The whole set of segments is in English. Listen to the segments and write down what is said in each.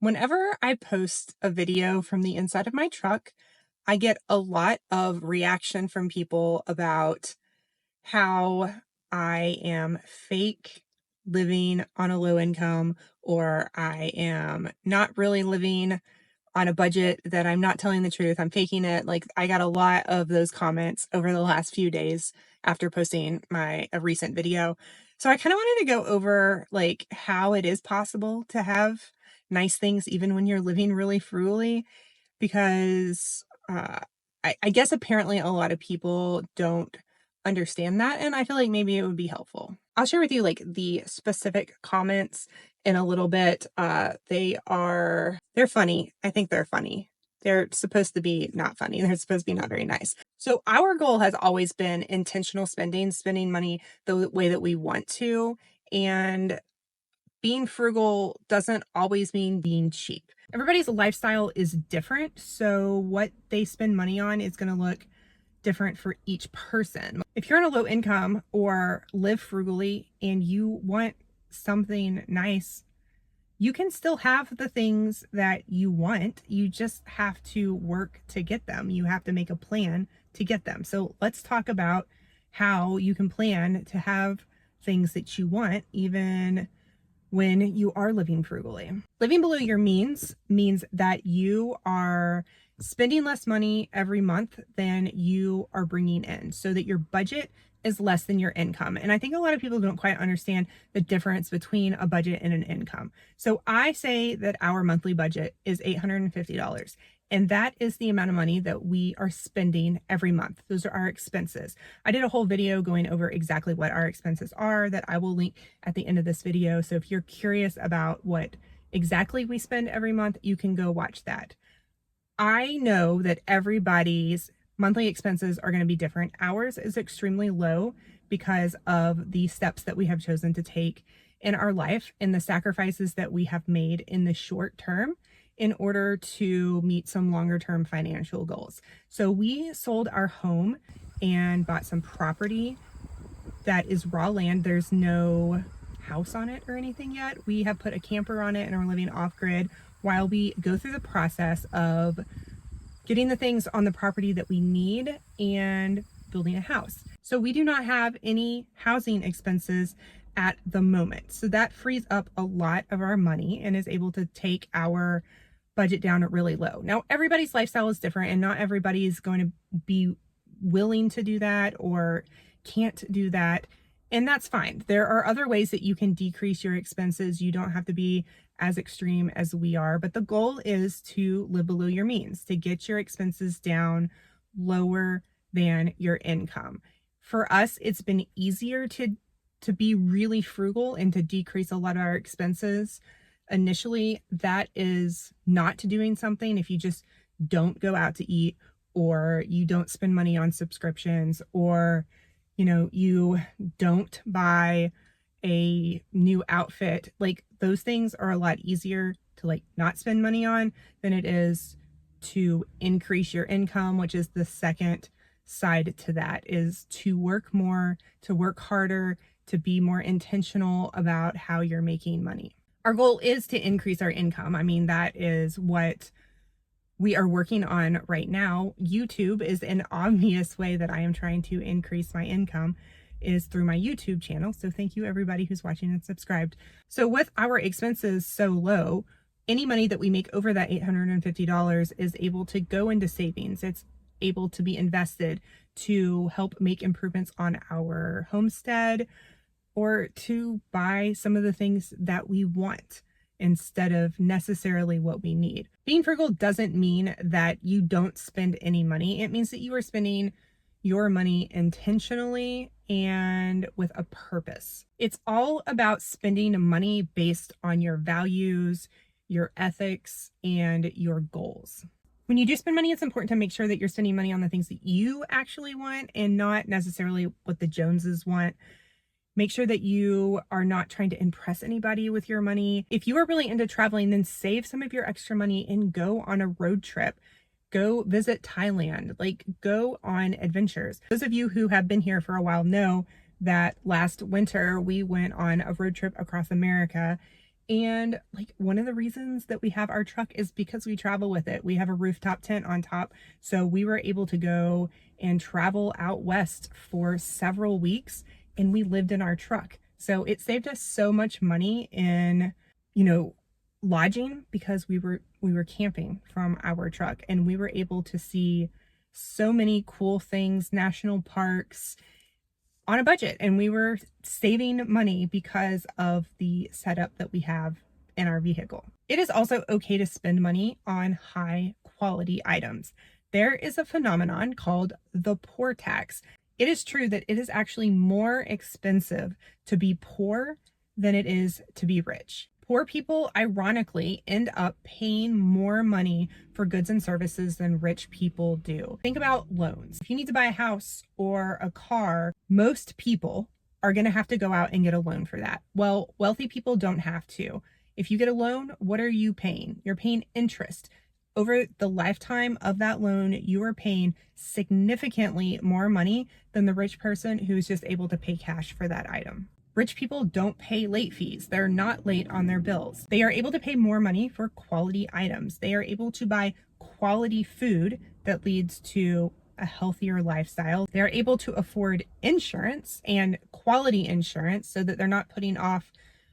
Whenever I post a video from the inside of my truck, I get a lot of reaction from people about how I am fake living on a low income, or I am not really living on a budget, that I'm not telling the truth. I'm faking it. Like, I got a lot of those comments over the last few days after posting a recent video. So I kind of wanted to go over like how it is possible to have nice things even when you're living really frugally, because I guess apparently a lot of people don't understand that, and I feel like maybe it would be helpful. I'll share with you like the specific comments in a little bit. They're funny. I think they're funny. They're supposed to be not funny. They're supposed to be not very nice. So our goal has always been intentional spending money the way that we want to. And being frugal doesn't always mean being cheap. Everybody's lifestyle is different, so what they spend money on is going to look different for each person. If you're on a low income or live frugally and you want something nice, you can still have the things that you want. You just have to work to get them. You have to make a plan to get them. So let's talk about how you can plan to have things that you want, even when you are living frugally. Living below your means means that you are spending less money every month than you are bringing in, so that your budget is less than your income. And I think a lot of people don't quite understand the difference between a budget and an income. So I say that our monthly budget is $850. And that is the amount of money that we are spending every month. Those are our expenses. I did a whole video going over exactly what our expenses are that I will link at the end of this video. So if you're curious about what exactly we spend every month, you can go watch that. I know that everybody's monthly expenses are going to be different. Ours is extremely low because of the steps that we have chosen to take in our life and the sacrifices that we have made in the short term in order to meet some longer term financial goals. So we sold our home and bought some property that is raw land. There's no house on it or anything yet. We have put a camper on it and are living off grid while we go through the process of getting the things on the property that we need and building a house. So we do not have any housing expenses at the moment. So that frees up a lot of our money and is able to take our budget down really low. Now, everybody's lifestyle is different and not everybody is going to be willing to do that or can't do that. And that's fine. There are other ways that you can decrease your expenses. You don't have to be as extreme as we are, but the goal is to live below your means, to get your expenses down lower than your income. For us, it's been easier to be really frugal and to decrease a lot of our expenses. Initially, that is not doing something. If you just don't go out to eat, or you don't spend money on subscriptions, or you don't buy a new outfit, like those things are a lot easier to like not spend money on than it is to increase your income, which is the second side to that, is to work more, to work harder, to be more intentional about how you're making money. Our goal is to increase our income. I mean, that is what we are working on right now. YouTube is an obvious way that I am trying to increase my income, is through my YouTube channel. So thank you everybody who's watching and subscribed. So with our expenses so low, any money that we make over that $850 is able to go into savings. It's able to be invested to help make improvements on our homestead, or to buy some of the things that we want instead of necessarily what we need. Being frugal doesn't mean that you don't spend any money. It means that you are spending your money intentionally and with a purpose. It's all about spending money based on your values, your ethics, and your goals. When you do spend money, it's important to make sure that you're spending money on the things that you actually want and not necessarily what the Joneses want. Make sure that you are not trying to impress anybody with your money. If you are really into traveling, then save some of your extra money and go on a road trip. Go visit Thailand, like go on adventures. Those of you who have been here for a while know that last winter we went on a road trip across America And like one of the reasons that we have our truck is because we travel with it. We have a rooftop tent on top. So we were able to go and travel out west for several weeks, and we lived in our truck. So it saved us so much money in, lodging, because we were camping from our truck, and we were able to see so many cool things, national parks, on a budget, and we were saving money because of the setup that we have in our vehicle. It is also okay to spend money on high quality items. There is a phenomenon called the poor tax. It is true that it is actually more expensive to be poor than it is to be rich. Poor people, ironically, end up paying more money for goods and services than rich people do. Think about loans. If you need to buy a house or a car, most people are going to have to go out and get a loan for that. Well, wealthy people don't have to. If you get a loan, what are you paying? You're paying interest. Over the lifetime of that loan, you are paying significantly more money than the rich person who's just able to pay cash for that item. Rich people don't pay late fees. They're not late on their bills. They are able to pay more money for quality items. They are able to buy quality food that leads to a healthier lifestyle. They're able to afford insurance and quality insurance so that they're not putting off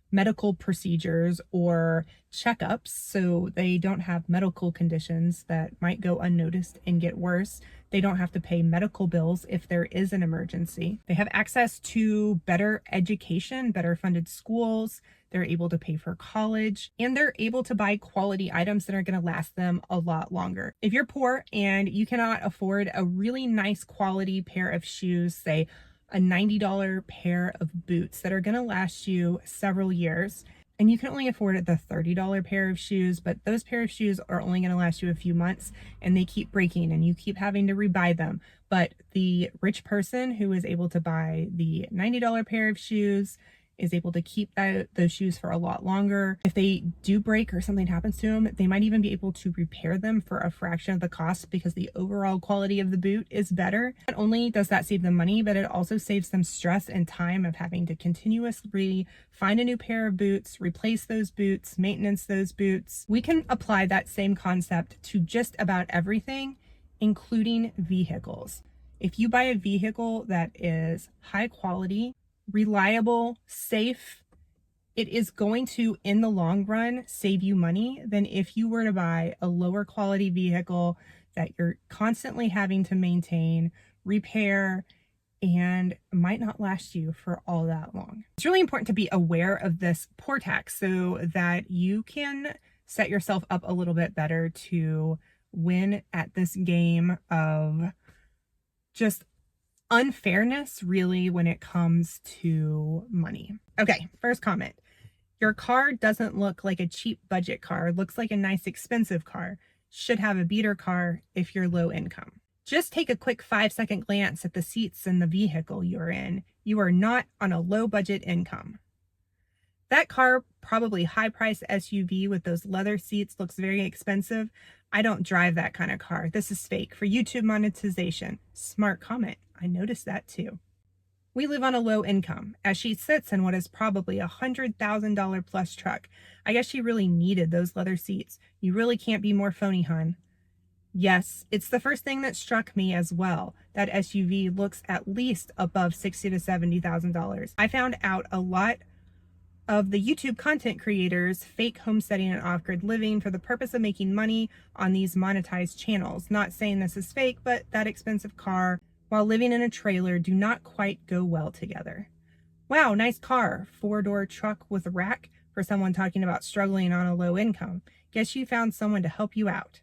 medical procedures or checkups, so they don't have medical conditions that might go unnoticed and get worse. They don't have to pay medical bills if there is an emergency. They have access to better education, better funded schools. They're able to pay for college, and they're able to buy quality items that are going to last them a lot longer. If you're poor and you cannot afford a really nice quality pair of shoes, say a $90 pair of boots that are going to last you several years, and you can only afford the $30 pair of shoes, but those pair of shoes are only going to last you a few months, and they keep breaking and you keep having to rebuy them. But the rich person who is able to buy the $90 pair of shoes is able to keep those shoes for a lot longer. If they do break or something happens to them, they might even be able to repair them for a fraction of the cost because the overall quality of the boot is better. Not only does that save them money, but it also saves them stress and time of having to continuously find a new pair of boots, replace those boots, maintenance those boots. We can apply that same concept to just about everything, including vehicles. If you buy a vehicle that is high quality, reliable, safe, it is going to, in the long run, save you money than if you were to buy a lower quality vehicle that you're constantly having to maintain, repair, and might not last you for all that long. It's really important to be aware of this poor tax so that you can set yourself up a little bit better to win at this game of just unfairness, really, when it comes to money. Okay, first comment. Your car doesn't look like a cheap budget car. It looks like a nice expensive car. Should have a beater car if you're low income. Just take a quick 5-second glance at the seats in the vehicle you're in. You are not on a low budget income. That car, probably high price SUV with those leather seats, looks very expensive. I don't drive that kind of car. This is fake for YouTube monetization. Smart comment. I noticed that too. We live on a low income, as she sits in what is probably a $100,000 plus truck. I guess she really needed those leather seats. You really can't be more phony, hun. Yes, it's the first thing that struck me as well. That SUV looks at least above $60,000 to $70,000. I found out a lot of the YouTube content creators fake homesteading and off-grid living for the purpose of making money on these monetized channels. Not saying this is fake, but that expensive car while living in a trailer do not quite go well together. Wow, nice car. 4-door truck with a rack for someone talking about struggling on a low income. Guess you found someone to help you out.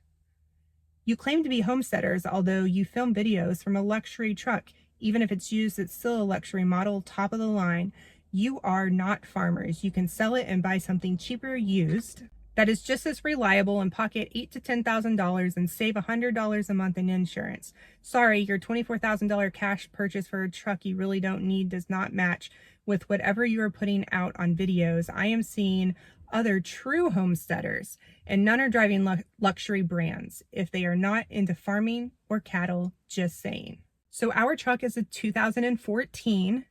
You claim to be homesteaders, although you film videos from a luxury truck. Even if it's used, it's still a luxury model, top of the line. You are not farmers. You can sell it and buy something cheaper used that is just as reliable and pocket $8,000 to $10,000 and save $100 a month in insurance. Sorry, your $24,000 cash purchase for a truck you really don't need does not match with whatever you are putting out on videos. I am seeing other true homesteaders, and none are driving luxury brands if they are not into farming or cattle, just saying. So our truck is a 2014,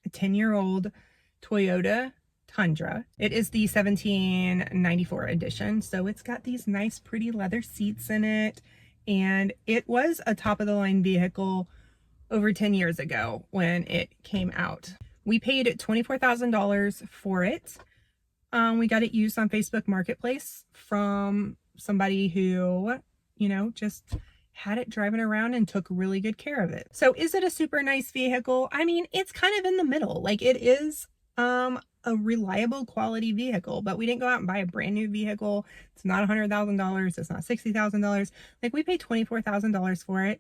a 10-year-old Toyota Tundra. It is the 1794 edition, so it's got these nice pretty leather seats in it, and it was a top-of-the-line vehicle over 10 years ago when it came out. We paid $24,000 for it. We got it used on Facebook Marketplace from somebody who, you know, just had it driving around and took really good care of it. So is it a super nice vehicle? I mean, it's kind of in the middle. Like, it is a reliable quality vehicle, but we didn't go out and buy a brand new vehicle. It's not $100,000. It's not $60,000. Like, we paid $24,000 for it.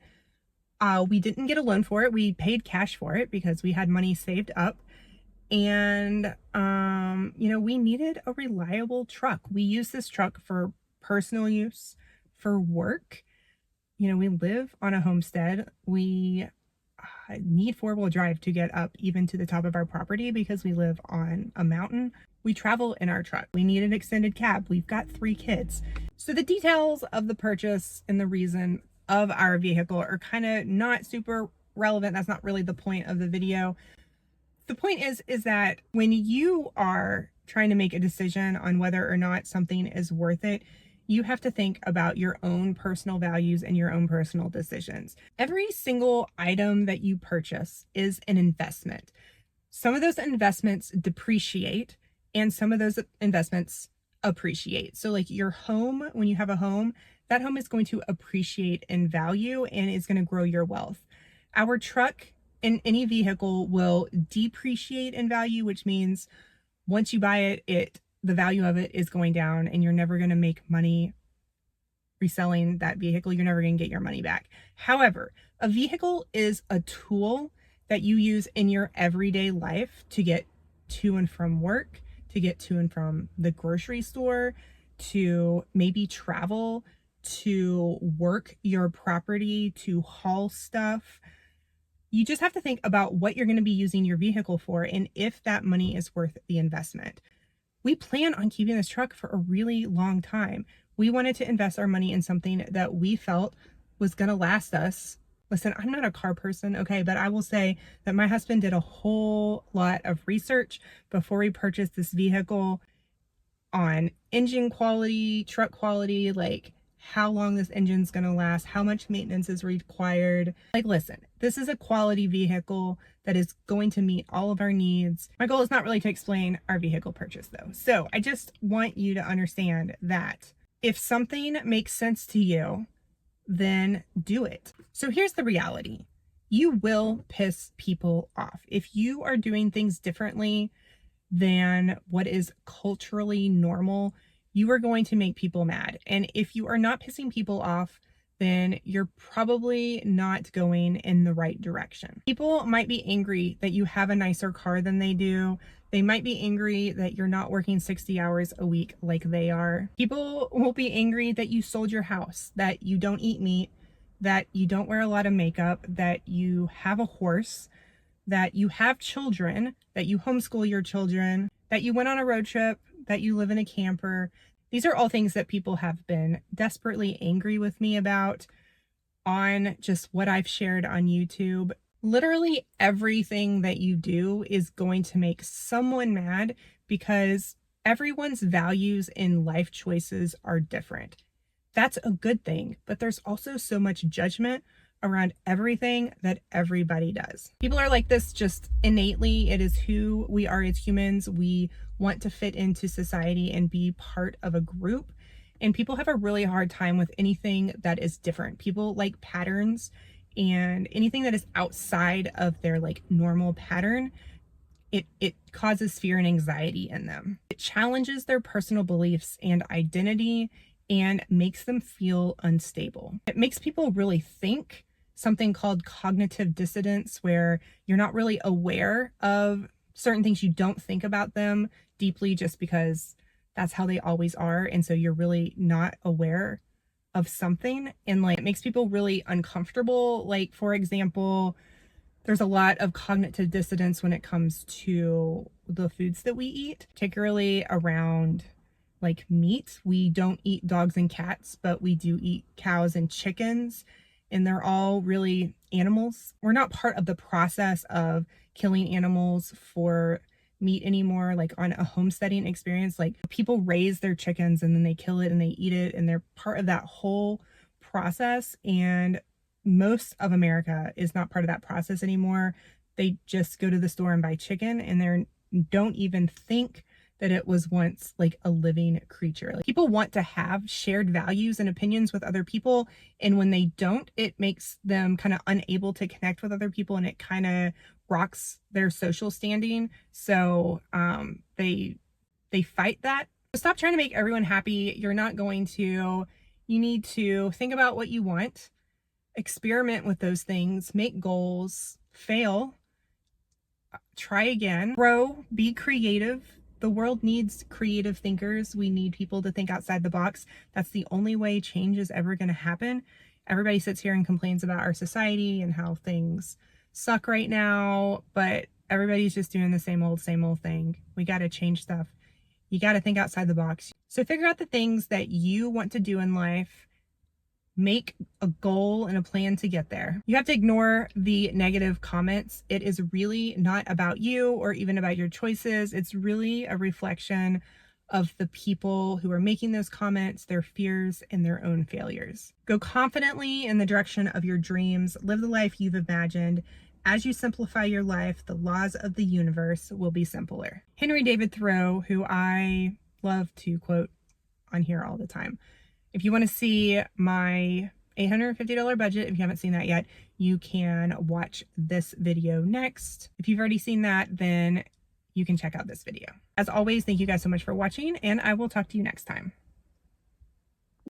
We didn't get a loan for it. We paid cash for it because we had money saved up. And, you know, we needed a reliable truck. We use this truck for personal use, for work. You know, we live on a homestead. We need four-wheel drive to get up even to the top of our property because we live on a mountain. We travel in our truck. We need an extended cab. We've got 3 kids. So the details of the purchase and the reason of our vehicle are kind of not super relevant. That's not really the point of the video. The point is that when you are trying to make a decision on whether or not something is worth it, you have to think about your own personal values and your own personal decisions. Every single item that you purchase is an investment. Some of those investments depreciate and some of those investments appreciate. So like your home, when you have a home, that home is going to appreciate in value and is going to grow your wealth. Our truck and any vehicle will depreciate in value, which means once you buy it, the value of it is going down and you're never going to make money reselling that vehicle. You're never going to get your money back. However, a vehicle is a tool that you use in your everyday life to get to and from work, to get to and from the grocery store, to maybe travel, to work your property, to haul stuff. You just have to think about what you're going to be using your vehicle for and if that money is worth the investment. We plan on keeping this truck for a really long time. We wanted to invest our money in something that we felt was going to last us. Listen, I'm not a car person, okay, but I will say that my husband did a whole lot of research before we purchased this vehicle on engine quality, truck quality, like how long this engine's going to last, how much maintenance is required. Like, listen, this is a quality vehicle that is going to meet all of our needs. My goal is not really to explain our vehicle purchase though. So I just want you to understand that if something makes sense to you, then do it. So here's the reality. You will piss people off. If you are doing things differently than what is culturally normal, you are going to make people mad. And if you are not pissing people off, then you're probably not going in the right direction. People might be angry that you have a nicer car than they do. They might be angry that you're not working 60 hours a week like they are. People will be angry that you sold your house, that you don't eat meat, that you don't wear a lot of makeup, that you have a horse, that you have children, that you homeschool your children, that you went on a road trip, that you live in a camper. These are all things that people have been desperately angry with me about on just what I've shared on YouTube. Literally everything that you do is going to make someone mad because everyone's values in life choices are different. That's a good thing, but there's also so much judgment around everything that everybody does. People are like this just innately. It is who we are as humans. We want to fit into society and be part of a group. And people have a really hard time with anything that is different. People like patterns, and anything that is outside of their like normal pattern, it causes fear and anxiety in them. It challenges their personal beliefs and identity and makes them feel unstable. It makes people really think, something called cognitive dissonance, where you're not really aware of certain things. You don't think about them deeply just because that's how they always are. And so you're really not aware of something. And like, it makes people really uncomfortable. Like, for example, there's a lot of cognitive dissonance when it comes to the foods that we eat, particularly around like meat. We don't eat dogs and cats, but we do eat cows and chickens, and they're all really animals. We're not part of the process of killing animals for meat anymore, like on a homesteading experience. Like people raise their chickens and then they kill it and they eat it, and they're part of that whole process. And most of America is not part of that process anymore. They just go to the store and buy chicken, and they don't even think that it was once like a living creature. Like people want to have shared values and opinions with other people, and when they don't, it makes them kind of unable to connect with other people, and it kind of rocks their social standing. So they fight that. Stop trying to make everyone happy. You're not going to. You need to think about what you want, experiment with those things, make goals, fail, try again, grow, be creative. The world needs creative thinkers. We need people to think outside the box. That's the only way change is ever going to happen. Everybody sits here and complains about our society and how things suck right now, but everybody's just doing the same old thing. We got to change stuff. You got to think outside the box. So figure out the things that you want to do in life. Make a goal and a plan to get there. You have to ignore the negative comments. It is really not about you or even about your choices. It's really a reflection of the people who are making those comments, their fears, and their own failures. Go confidently in the direction of your dreams. Live the life you've imagined. As you simplify your life, the laws of the universe will be simpler. Henry David Thoreau, who I love to quote on here all the time. If you want to see my $850 budget, if you haven't seen that yet, you can watch this video next. If you've already seen that, then you can check out this video. As always, thank you guys so much for watching, and I will talk to you next time.